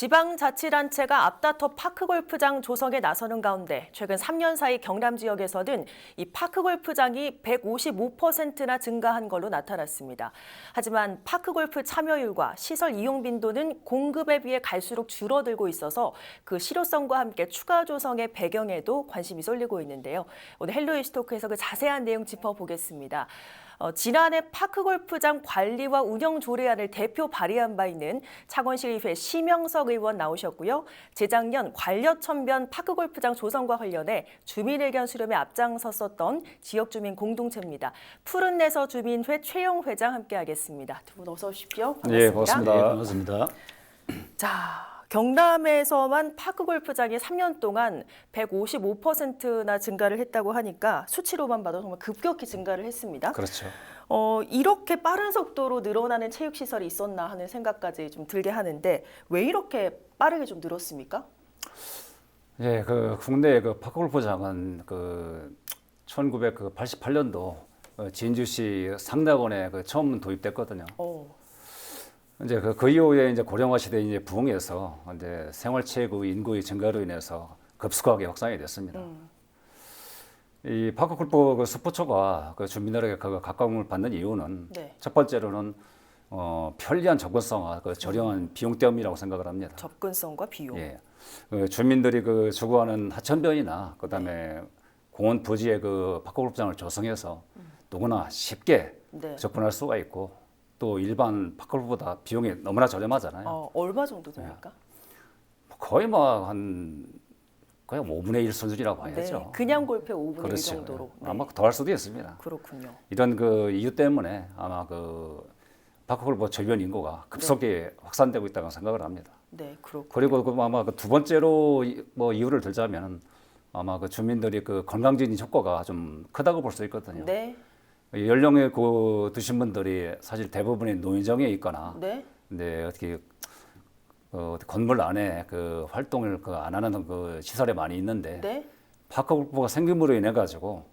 지방자치단체가 앞다퉈 파크골프장 조성에 나서는 가운데 최근 3년 사이 경남 지역에서는 이 파크골프장이 155%나 증가한 걸로 나타났습니다. 하지만 파크골프 참여율과 시설 이용 빈도는 공급에 비해 갈수록 줄어들고 있어서 그 실효성과 함께 추가 조성의 배경에도 관심이 쏠리고 있는데요. 오늘 헬로 이슈토크에서 그 자세한 내용 짚어보겠습니다. 지난해 파크골프장 관리와 운영 조례안을 대표 발의한 바 있는 창원시의회 심영석 의원 나오셨고요. 재작년 관려천변 파크골프장 조성과 관련해 주민의견 수렴에 앞장섰었던 지역주민 공동체입니다. 푸른내서 주민회 최영 회장 함께하겠습니다. 두 분 어서 오십시오. 반갑습니다. 네, 반갑습니다. 네, 반갑습니다. 자, 경남에서만 파크골프장이 3년 동안 155%나 증가를 했다고 하니까 수치로만 봐도 정말 급격히 증가를 했습니다. 그렇죠. 이렇게 빠른 속도로 늘어나는 체육시설이 있었나 하는 생각까지 좀 들게 하는데 왜 이렇게 빠르게 좀 늘었습니까? 예, 그 국내 그 파크골프장은 그 1988년도 진주시 상락원에 그 처음 도입됐거든요. 이제 그 이후에 이제 고령화 시대에 이제 부흥해서 이제 생활체육 인구의 증가로 인해서 급속하게 확산이 됐습니다. 이 파크골프 그 스포츠가 그 주민들에게 그 가까움을 받는 이유는 네. 첫 번째로는 편리한 접근성과 그 저렴한 비용 때문이라고 생각을 합니다. 접근성과 비용. 예, 그 주민들이 그 주거하는 하천변이나 그다음에 공원 부지에 그 파크골프장을 조성해서 누구나 쉽게 네. 접근할 수가 있고 또 일반 파크골프보다 비용이 너무나 저렴하잖아요. 얼마 정도 됩니까? 거의 뭐 한 거의 5분의 1 수준이라고 봐야죠. 네, 그냥 골프의 5분의 1 그렇죠. 정도로. 네. 아마 더 할 수도 있습니다. 그렇군요. 이런 그 이유 때문에 아마 그 파크골프 주변 인구가 급속히 확산되고 있다고 생각을 합니다. 네, 그렇군요. 그리고 그 아마 그 두 번째로 뭐 이유를 들자면 아마 그 주민들이 그 건강적인 효과가 좀 크다고 볼 수 있거든요. 네, 연령에 그 드신 분들이 사실 대부분이 노인정에 있거나, 네, 근데 어떻게 건물 안에 그 활동을 그 안 하는 그 시설에 많이 있는데 네. 파크골프가 생김으로 인해 가지고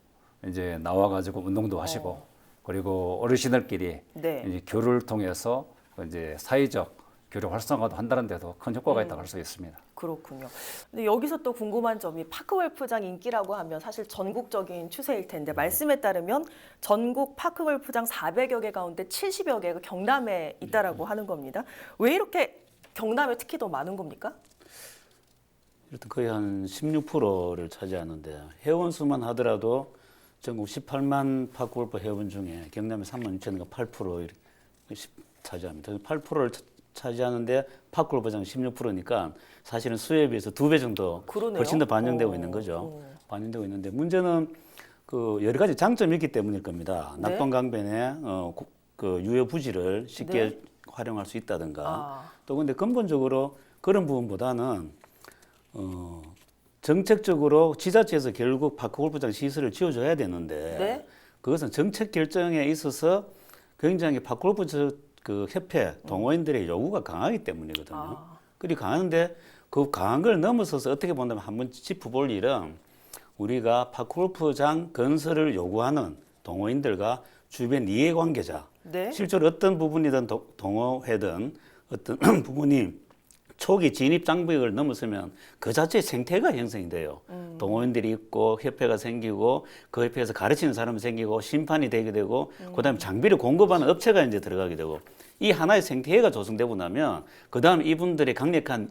이제 나와 가지고 운동도 하시고 그리고 어르신들끼리 네. 이제 교류를 통해서 이제 사회적 교류 활성화도 한다는 데도 큰 효과가 있다고 할 수 있습니다. 그렇군요. 근데 여기서 또 궁금한 점이 파크골프장 인기라고 하면 사실 전국적인 추세일 텐데 말씀에 따르면 전국 파크골프장 400여 개 가운데 70여 개가 경남에 있다라고 하는 겁니다. 왜 이렇게 경남에 특히 더 많은 겁니까? 일단 거의 한 16%를 차지하는데 회원 수만 하더라도 전국 18만 파크골프 회원 중에 경남에 3만 6천가 8% 이렇게 차지합니다. 8%를 차지하는데 파크골프장 16%니까 사실은 수요에 비해서 2배 정도 그러네요. 훨씬 더 반영되고 있는 거죠. 반영되고 있는데 문제는 그 여러 가지 장점이 있기 때문일 겁니다. 네. 낙동강변에 그 유효 부지를 쉽게 네. 활용할 수 있다든가 아. 또 근데 근본적으로 그런 부분보다는 정책적으로 지자체에서 결국 파크골프장 시설을 지어줘야 되는데 네. 그것은 정책 결정에 있어서 굉장히 파크골프 그 협회 동호인들의 요구가 강하기 때문이거든요. 그리고 강한데 그 강한 걸 넘어서서 어떻게 본다면 한번 짚어볼 일은 우리가 파크골프장 건설을 요구하는 동호인들과 주변 이해관계자 네. 실제로 어떤 부분이든 동호회든 어떤 부분이 초기 진입 장벽을 넘어서면 그 자체의 생태가 형성이 돼요. 동호인들이 있고 협회가 생기고 그 협회에서 가르치는 사람이 생기고 심판이 되게 되고 그다음에 장비를 공급하는 업체가 이제 들어가게 되고 이 하나의 생태계가 조성되고 나면 그다음 이분들의 강력한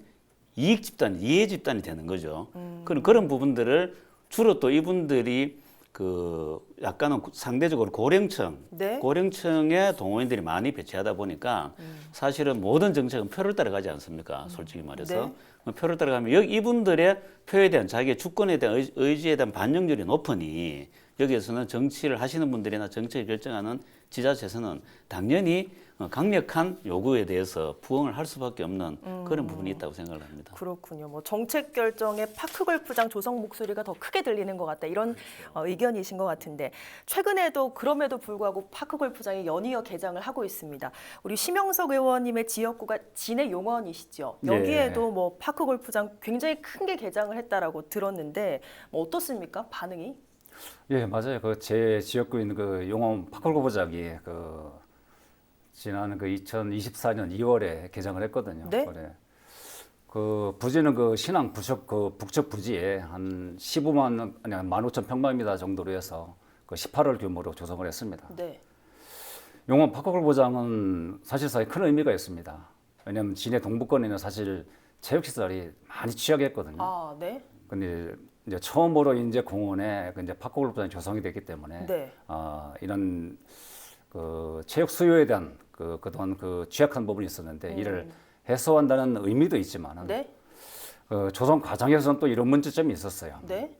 이익 집단, 이해 집단이 되는 거죠. 그런 부분들을 주로 또 이분들이 그 약간은 상대적으로 고령층, 네. 고령층의 동호인들이 많이 배치하다 보니까 사실은 모든 정책은 표를 따라가지 않습니까? 솔직히 말해서 표를 따라가면 이분들의 표에 대한 자기의 주권에 대한 의지에 대한 반영률이 높으니 여기에서는 정치를 하시는 분들이나 정책을 결정하는 지자체에서는 당연히 강력한 요구에 대해서 부응을 할 수밖에 없는 그런 부분이 있다고 생각을 합니다. 그렇군요. 뭐 정책 결정에 파크골프장 조성 목소리가 더 크게 들리는 것 같다 이런 의견이신 것 같은데 최근에도 그럼에도 불구하고 파크골프장이 연이어 개장을 하고 있습니다. 우리 심영석 의원님의 지역구가 진해 용원이시죠. 여기에도 뭐 파크골프장 굉장히 큰 게 개장을 했다라고 들었는데 뭐 어떻습니까? 반응이? 예, 맞아요. 그 제 지역구인 그 용원 파크골프장이 그 지난 그 2024년 2월에 개장을 했거든요. 네? 그래. 그 부지는 그 신안 북측 부지에 한 15만 아니 15,000평방미터 정도로 해서 그 18월 규모로 조성을 했습니다. 네. 용원 파크골프장은 사실상 큰 의미가 있습니다. 왜냐하면 진해 동부권에는 사실 체육시설이 많이 취약했거든요. 아, 네. 근데 이제 처음으로 이제 공원에 그 이제 파크골프장이 조성이 됐기 때문에 네. 이런 그 체육 수요에 대한 그동안 그 취약한 부분이 있었는데 이를 해소한다는 의미도 있지만은 네. 그 조성 과정에서는 또 이런 문제점이 있었어요. 네.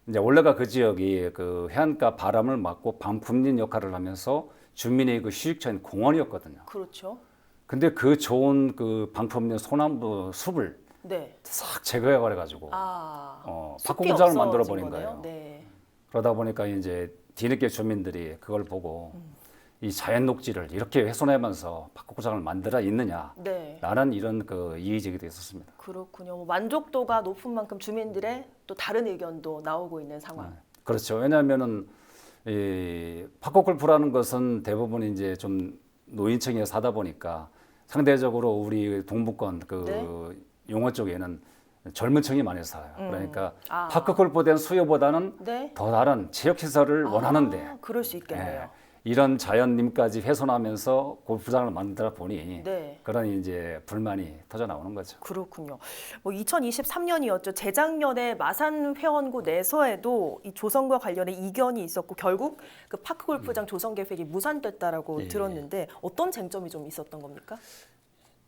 이제 원래가 그 지역이 그 해안가 바람을 막고 방풍린 역할을 하면서 주민의 그 휴식처인 공원이었거든요. 그렇죠. 근데 그 좋은 그 방풍린 소나무 숲을 네. 싹 제거해 버려 가지고 숲이 파크골프장을 만들어 없어진 버린 거네요. 거예요. 네. 그러다 보니까 이제 뒤늦게 주민들이 그걸 보고 이 자연 녹지를 이렇게 훼손하면서 파크골프장을 만들어 있느냐라는 네. 이런 그 이의제기도 있었습니다. 그렇군요. 뭐 만족도가 높은 만큼 주민들의 또 다른 의견도 나오고 있는 상황. 그렇죠. 왜냐하면은 이 파크골프라는 것은 대부분 이제 좀 노인층에 사다 보니까 상대적으로 우리 동부권 그 네. 용어 쪽에는 젊은 층이 많이 살아요. 그러니까 아. 파크골프에 대한 수요보다는 네. 더 다른 체육시설을 원하는데 그럴 수 있겠네요. 예, 이런 자연림까지 훼손하면서 골프장을 만들어 보니 네. 그런 이제 불만이 터져 나오는 거죠. 그렇군요. 뭐 2023년이었죠. 재작년에 마산 회원구 내서에도 이 조성과 관련해 이견이 있었고 결국 그 파크 골프장 조성 계획이 무산됐다라고 예. 들었는데 어떤 쟁점이 좀 있었던 겁니까?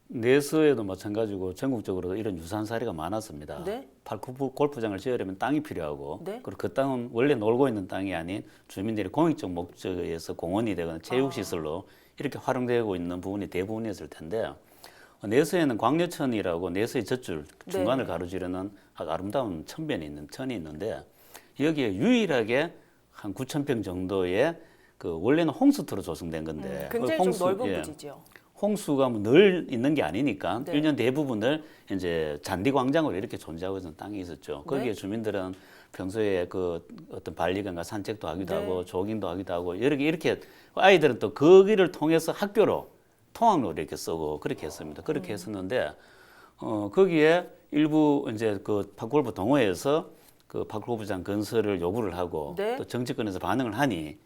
내서에도 마찬가지고 전국적으로 이런 유사한 사례가 많았습니다. 네. 파크 골프장을 지으려면 땅이 필요하고 네. 그리고 그 땅은 원래 놀고 있는 땅이 아닌 주민들이 공익적 목적에 의해서 공원이 되거나 체육시설로 이렇게 활용되고 있는 부분이 대부분이었을 텐데 내서에는 광려천이라고 내서의 젖줄 중간을 네. 가로지르는 아름다운 천이 있는데 여기에 유일하게 한 9,000평 정도의 그 원래는 홍수터로 조성된 건데 굉장히 홍수, 좀 넓은 예. 부지죠. 홍수가 뭐 늘 있는 게 아니니까 네. 1년 대부분을 이제 잔디 광장으로 이렇게 존재하고 있는 땅이 있었죠. 거기에 네. 주민들은 평소에 그 어떤 반려견과 산책도 하기도 네. 하고 조깅도 하기도 하고 이렇게 아이들은 또 거기를 통해서 학교로 통학로 이렇게 쓰고 그렇게 했습니다. 그렇게 했었는데 거기에 일부 이제 그 파크골프 동호회에서 그 파크골프장 건설을 요구를 하고 네. 또 정치권에서 반응을 하니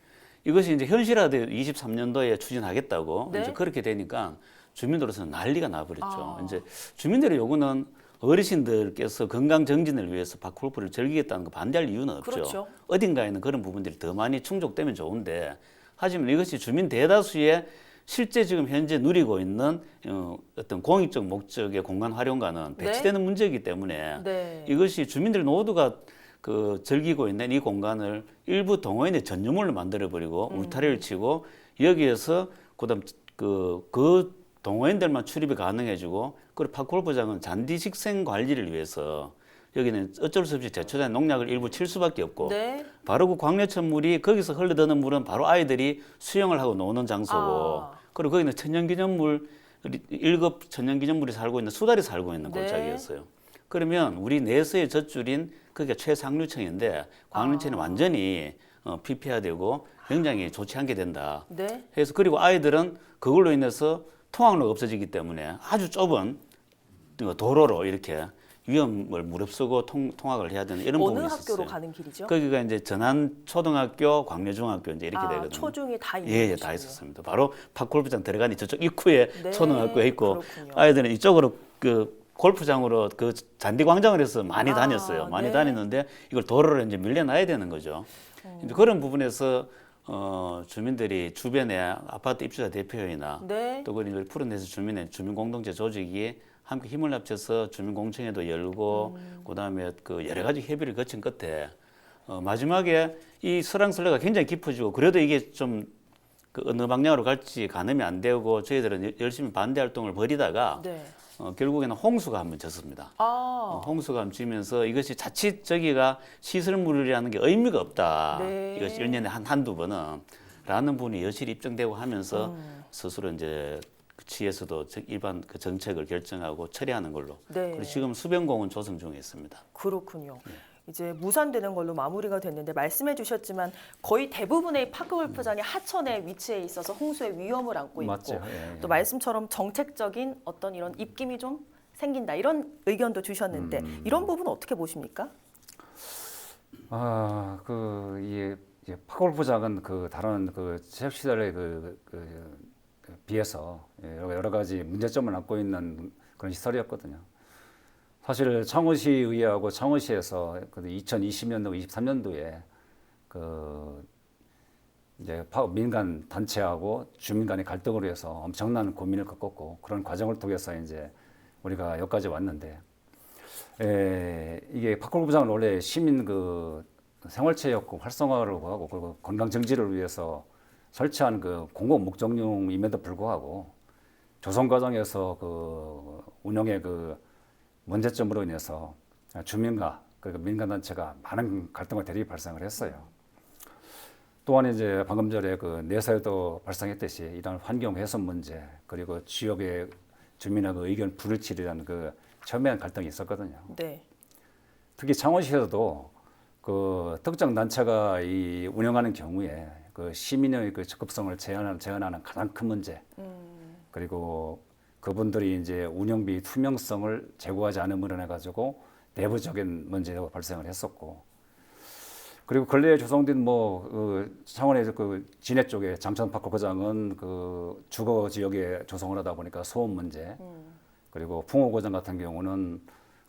이것이 이제 현실화돼 23년도에 추진하겠다고 네. 이제 그렇게 되니까 주민들로서는 난리가 나버렸죠. 아. 이제 주민들의 요구는 어르신들께서 건강 정진을 위해서 파크골프를 즐기겠다는 거 반대할 이유는 없죠. 그렇죠. 어딘가에는 그런 부분들이 더 많이 충족되면 좋은데 하지만 이것이 주민 대다수의 실제 지금 현재 누리고 있는 어떤 공익적 목적의 공간 활용과는 네. 배치되는 문제이기 때문에 네. 이것이 주민들 모두가 그 즐기고 있는 이 공간을 일부 동호인의 전유물로 만들어버리고 울타리를 치고 여기에서 그다음 그 동호인들만 출입이 가능해지고 그리고 파크골프장은 잔디 식생 관리를 위해서 여기는 어쩔 수 없이 제초된 농약을 일부 칠 수밖에 없고 네. 바로 그 광려천 물이 거기서 흘러드는 물은 바로 아이들이 수영을 하고 노는 장소고 아. 그리고 거기는 천연기념물 1급 천연기념물이 살고 있는 수달이 살고 있는 네. 골짜기였어요. 그러면 우리 내서의 젖줄인 그게 최상류층인데 광려천이 완전히 피폐화되고 굉장히 좋지 않게 된다. 네. 그래서 그리고 아이들은 그걸로 인해서 통학로가 없어지기 때문에 아주 좁은 도로로 이렇게 위험을 무릅쓰고 통학을 해야 되는 이런 어느 부분이 학교로 있었어요. 가는 길이죠? 거기가 이제 전안 초등학교, 광려중학교 이제 이렇게 되거든요. 초중이 다 있는 예, 다 곳이군요. 있었습니다. 바로 파크골프장 들어가니 저쪽 입구에 네, 초등학교에 있고 그렇군요. 아이들은 이쪽으로 그 골프장으로 그 잔디 광장을 해서 많이 아, 다녔어요. 많이 네. 다녔는데 이걸 도로를 이제 밀려놔야 되는 거죠. 이제 그런 부분에서 주민들이 주변에 아파트 입주자 대표회의나 네. 또 그걸 풀어내서 주민의 주민 공동체 조직이 함께 힘을 합쳐서 주민공청회도 열고 그다음에 그 여러 가지 협의를 거친 끝에 마지막에 이 설랑설레가 굉장히 깊어지고 그래도 이게 좀 그 어느 방향으로 갈지 가늠이 안 되고 저희들은 열심히 반대 활동을 벌이다가 네. 결국에는 홍수가 한번 졌습니다. 홍수가 한번 지면서 이것이 자칫 저기가 시설물이라는 게 의미가 없다. 네. 이것이 1년에 한두 번은 라는 분이 여실히 입증되고 하면서 스스로 이제 시에서도 일반 그 정책을 결정하고 처리하는 걸로. 네. 그리고 지금 수변공원 조성 중에 있습니다. 그렇군요. 이제 무산되는 걸로 마무리가 됐는데 말씀해 주셨지만 거의 대부분의 파크 골프장이 하천에 위치해 있어서 홍수의 위험을 안고 있고 맞죠. 예, 예. 또 말씀처럼 정책적인 어떤 이런 입김이 좀 생긴다 이런 의견도 주셨는데 이런 부분 어떻게 보십니까? 이게 파크골프장은 다른 체육시설에 비해서 여러 가지 문제점을 안고 있는 그런 시설이었거든요. 사실 창원시의회하고 창원시에서 2020년도, 23년도에 이제 민간 단체하고 주민 간의 갈등으로 해서 엄청난 고민을 겪었고 그런 과정을 통해서 이제 우리가 여기까지 왔는데 이게 파크골프장은 원래 시민 생활체육 활성화를 하고 그리고 건강 정지를 위해서 설치한 공공 목적용임에도 불구하고 조성 과정에서 운영의 문제점으로 인해서 주민과 그리고 민간 단체가 많은 갈등과 대립이 발생을 했어요. 또한 이제 방금 전에 내사에도 발생했듯이 이런 환경 훼손 문제 그리고 지역의 주민하고 의견 불일치라는 첨예한 갈등이 있었거든요. 네. 특히 창원시에서도 특정 단체가 운영하는 경우에 시민의 적극성을 제한하는 가장 큰 문제 그리고 그분들이 이제 운영비 투명성을 제고하지 않음으로 인해 가지고 내부적인 문제가 발생을 했었고 그리고 근래에 조성된 창원의 진해 쪽에 장천파크골프장은 주거 지역에 조성을 하다 보니까 소음 문제 그리고 풍호고장 같은 경우는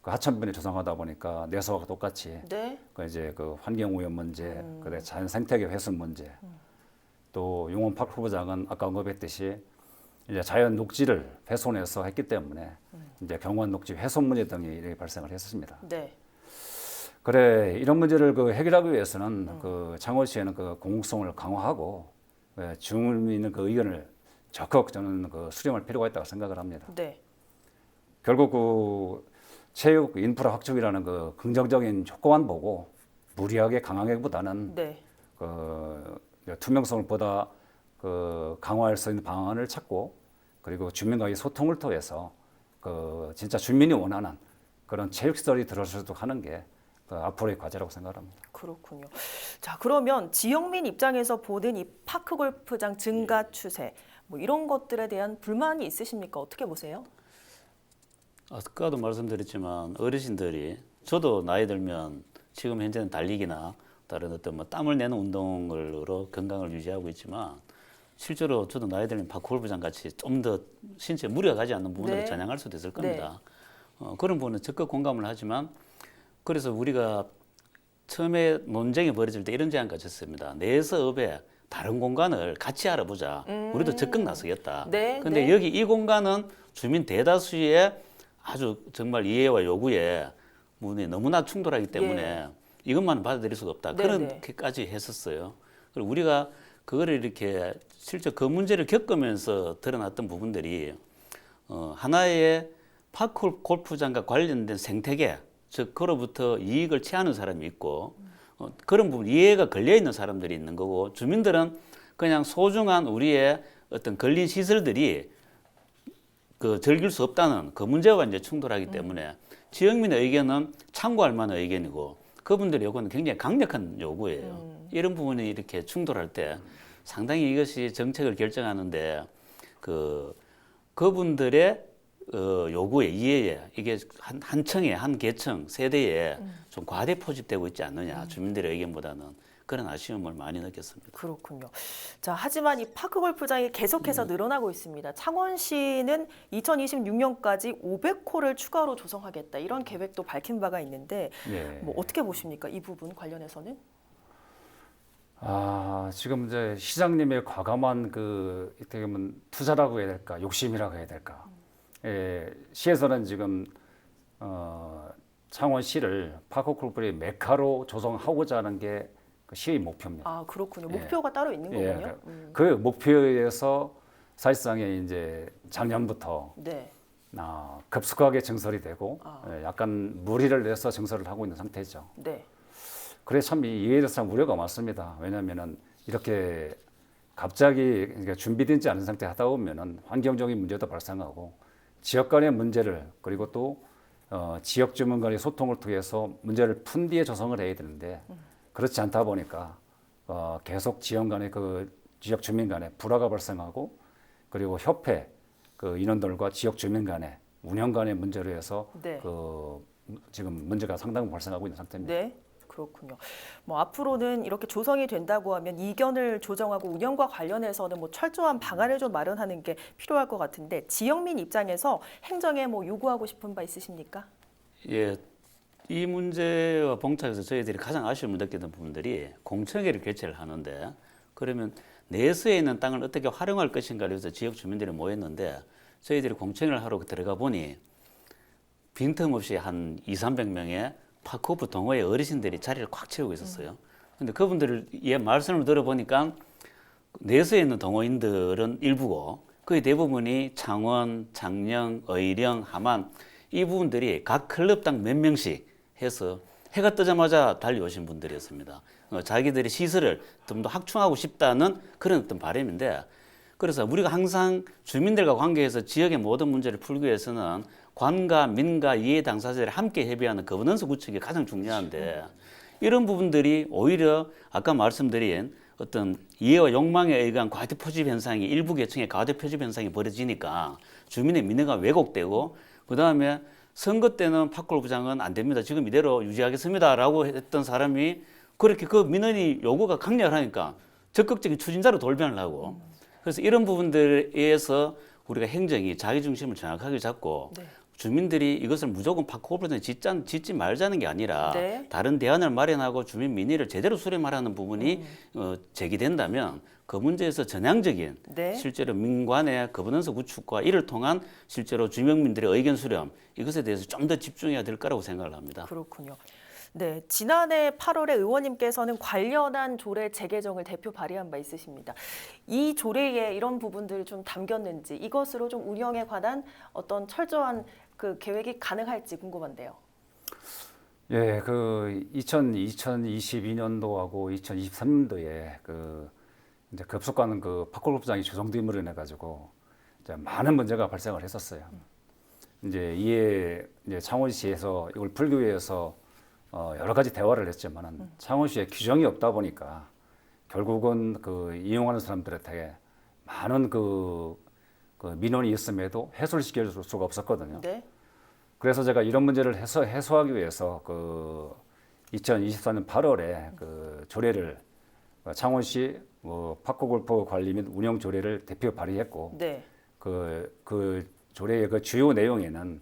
하천변에 조성하다 보니까 내서와 똑같이 네. 이제 환경 오염 문제, 그다음에 자연 생태계 훼손 문제, 또 용원 파크골프장은 아까 언급했듯이 이제 자연 녹지를 훼손해서 했기 때문에 이제 경관 녹지 훼손 문제 등이 이렇게 발생을 했습니다. 네. 그래 이런 문제를 해결하기 위해서는 창원시에는 공공성을 강화하고 주민의 의견을 적극 저는 수렴할 필요가 있다고 생각을 합니다. 네. 결국 체육 인프라 확충이라는 긍정적인 효과만 보고 무리하게 강하게보다는 네. 투명성을 보다 강화할 수 있는 방안을 찾고 그리고 주민과의 소통을 통해서 진짜 주민이 원하는 그런 체육시설이 들어서도록 하는 게 앞으로의 과제라고 생각합니다. 그렇군요. 자, 그러면 지역민 입장에서 보는 이 파크골프장 증가 추세 이런 것들에 대한 불만이 있으십니까? 어떻게 보세요? 아까도 말씀드렸지만 어르신들이 저도 나이 들면 지금 현재는 달리기나 다른 어떤 땀을 내는 운동으로 건강을 유지하고 있지만 실제로 저도 나이 들면 파크골프장 같이 좀 더 신체 무리가 가지 않는 부분을 네. 겨냥할 수도 있을 겁니다. 그런 부분은 적극 공감을 하지만 그래서 우리가 처음에 논쟁이 벌어질 때 이런 제안 가졌습니다. 내서업에 다른 공간을 같이 알아보자. 우리도 적극 나서겠다. 네, 근데 네. 여기 이 공간은 주민 대다수의 아주 정말 이해와 요구에 너무나 충돌하기 때문에 이것만 받아들일 수가 없다. 네, 그렇게까지 했었어요. 그리고 우리가 그거를 이렇게 실제 그 문제를 겪으면서 드러났던 부분들이 하나의 파크 골프장과 관련된 생태계, 즉 그로부터 이익을 취하는 사람이 있고 그런 부분 이해가 걸려 있는 사람들이 있는 거고 주민들은 그냥 소중한 우리의 어떤 걸린 시설들이 즐길 수 없다는 그 문제와 이제 충돌하기 때문에 지역민의 의견은 참고할 만한 의견이고 그분들의 요구는 굉장히 강력한 요구예요. 이런 부분이 이렇게 충돌할 때 상당히 이것이 정책을 결정하는데 그분들의 요구에 이해에 이게 한 층에 한 계층 세대에 좀 과대 포집되고 있지 않느냐 주민들의 의견보다는 그런 아쉬움을 많이 느꼈습니다. 그렇군요. 자, 하지만 이 파크골프장이 계속해서 늘어나고 있습니다. 창원시는 2026년까지 500홀을 추가로 조성하겠다 이런 계획도 밝힌 바가 있는데 어떻게 보십니까? 이 부분 관련해서는? 지금 이제 시장님의 과감한 어떻게 보면 투자라고 해야 될까, 욕심이라고 해야 될까. 시에서는 지금 창원시를 파크골프의 메카로 조성하고자 하는 게 시의 목표입니다. 그렇군요. 목표가 따로 있는 거군요. 그 목표에서 사실상에 이제 작년부터 급속하게 증설이 되고 약간 무리를 내서 증설을 하고 있는 상태죠. 네. 그래서 참 이에 대해서 우려가 많습니다. 왜냐하면은 이렇게 갑자기 준비되지 않은 상태 하다 보면은 환경적인 문제도 발생하고 지역 간의 문제를 그리고 또 지역 주민 간의 소통을 통해서 문제를 푼 뒤에 조성을 해야 되는데 그렇지 않다 보니까 계속 지역 간의 지역 주민 간의 불화가 발생하고 그리고 협회 인원들과 지역 주민 간의 운영 간의 문제로 해서 네. 지금 문제가 상당 발생하고 있는 상태입니다. 네. 그렇군요. 뭐 앞으로는 이렇게 조성이 된다고 하면 이견을 조정하고 운영과 관련해서는 뭐 철저한 방안을 좀 마련하는 게 필요할 것 같은데 지역민 입장에서 행정에 뭐 요구하고 싶은 바 있으십니까? 예, 이 문제와 봉착해서 저희들이 가장 아쉬움을 느끼는 부분들이 공청회를 개최를 하는데 그러면 내수에 있는 땅을 어떻게 활용할 것인가를 위해서 지역 주민들이 모였는데 저희들이 공청회를 하러 들어가 보니 빈틈없이 한 200~300명의 파크호프 동호회 어르신들이 자리를 꽉 채우고 있었어요. 근데 그분들 말씀을 들어보니까 내수에 있는 동호인들은 일부고 거의 대부분이 창원, 장령, 의령, 함안 이 부분들이 각 클럽당 몇 명씩 해서 해가 뜨자마자 달려오신 분들이었습니다. 자기들의 시설을 좀 더 확충하고 싶다는 그런 어떤 바람인데 그래서 우리가 항상 주민들과 관계해서 지역의 모든 문제를 풀기 위해서는 관가, 민가, 이해 당사자들이 함께 협의하는 거버넌스 구축이 가장 중요한데 이런 부분들이 오히려 아까 말씀드린 어떤 이해와 욕망에 의한 과대 표집 현상이 일부 계층의 과대 표집 현상이 벌어지니까 주민의 민의가 왜곡되고 그다음에 선거 때는 파크골프장은 안 됩니다. 지금 이대로 유지하겠습니다라고 했던 사람이 그렇게 그 민원이 요구가 강렬하니까 적극적인 추진자로 돌변을 하고 그래서 이런 부분들에 의해서 우리가 행정이 자기 중심을 정확하게 잡고 네. 주민들이 이것을 무조건 파크골프장에 짓지 말자는 게 아니라 네. 다른 대안을 마련하고 주민 민의를 제대로 수렴하라는 부분이 제기된다면 그 문제에서 전향적인 네. 실제로 민관의 거버넌스 구축과 이를 통한 실제로 주민민들의 의견 수렴 이것에 대해서 좀 더 집중해야 될 거라고 생각을 합니다. 그렇군요. 네, 지난해 8월에 의원님께서는 관련한 조례 재개정을 대표 발의한 바 있으십니다. 이 조례에 이런 부분들이 좀 담겼는지 이것으로 좀 운영에 관한 어떤 철저한 그 계획이 가능할지 궁금한데요. 예, 2022년도하고 2023년도에 이제 급속한 파크골프장이 조성됨으로 인해 가지고 이제 많은 문제가 발생을 했었어요. 이제 창원시에서 이걸 풀기 위해서 여러 가지 대화를 했지만은 창원시에 규정이 없다 보니까 결국은 이용하는 사람들한테 많은 민원이 있음에도 해소를 시킬 수가 없었거든요. 네. 그래서 제가 이런 문제를 해소하기 위해서 2024년 8월에 조례를 창원시 파크골프 관리 및 운영 조례를 대표 발의했고 네. 그 조례의 주요 내용에는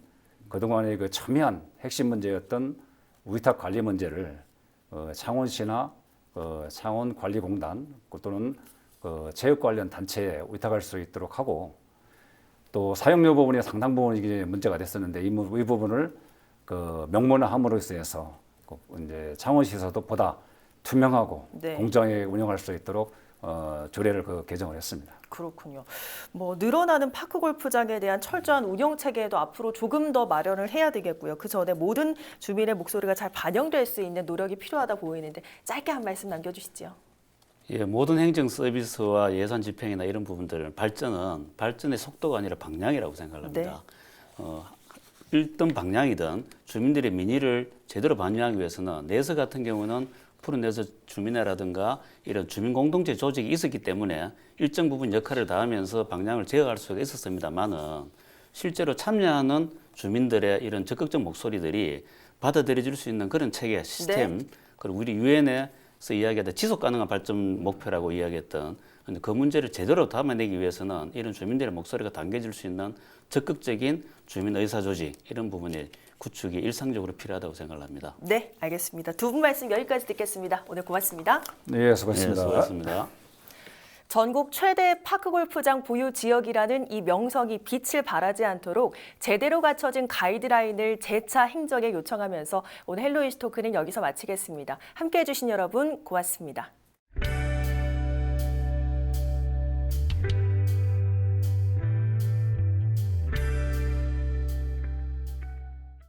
그동안의 첨예한 핵심 문제였던 위탁 관리 문제를 창원시나 창원관리공단 또는 체육 관련 단체에 위탁할 수 있도록 하고 또 사용료 부분이 상당 부분 이게 문제가 됐었는데 이 부분을 명문화함으로써 해서 이제 창원시에서도 보다 투명하고 네. 공정하게 운영할 수 있도록 조례를 개정을 했습니다. 그렇군요. 뭐 늘어나는 파크 골프장에 대한 철저한 운영 체계도 앞으로 조금 더 마련을 해야 되겠고요. 그 전에 모든 주민의 목소리가 잘 반영될 수 있는 노력이 필요하다 보이는데 짧게 한 말씀 남겨주시죠. 예, 모든 행정 서비스와 예산 집행이나 이런 부분들 발전의 속도가 아니라 방향이라고 생각합니다. 일든 방향이든 주민들의 민의를 제대로 반영하기 위해서는 내서 같은 경우는 푸른내서 주민회라든가 이런 주민 공동체 조직이 있었기 때문에 일정 부분 역할을 다하면서 방향을 제어할 수가 있었습니다만은 실제로 참여하는 주민들의 이런 적극적 목소리들이 받아들여질 수 있는 그런 체계 시스템 네. 그리고 우리 유엔에서 이야기하던 지속 가능한 발전 목표라고 이야기했던 그 문제를 제대로 담아내기 위해서는 이런 주민들의 목소리가 담겨질 수 있는 적극적인 주민 의사 조직 이런 부분이 구축이 일상적으로 필요하다고 생각을 합니다. 네, 알겠습니다. 두 분 말씀 여기까지 듣겠습니다. 오늘 고맙습니다. 네, 수고하셨습니다. 네, 수고하셨습니다. 전국 최대 파크골프장 보유 지역이라는 이 명성이 빛을 발하지 않도록 제대로 갖춰진 가이드라인을 재차 행정에 요청하면서 오늘 헬로이스 토크는 여기서 마치겠습니다. 함께해 주신 여러분 고맙습니다.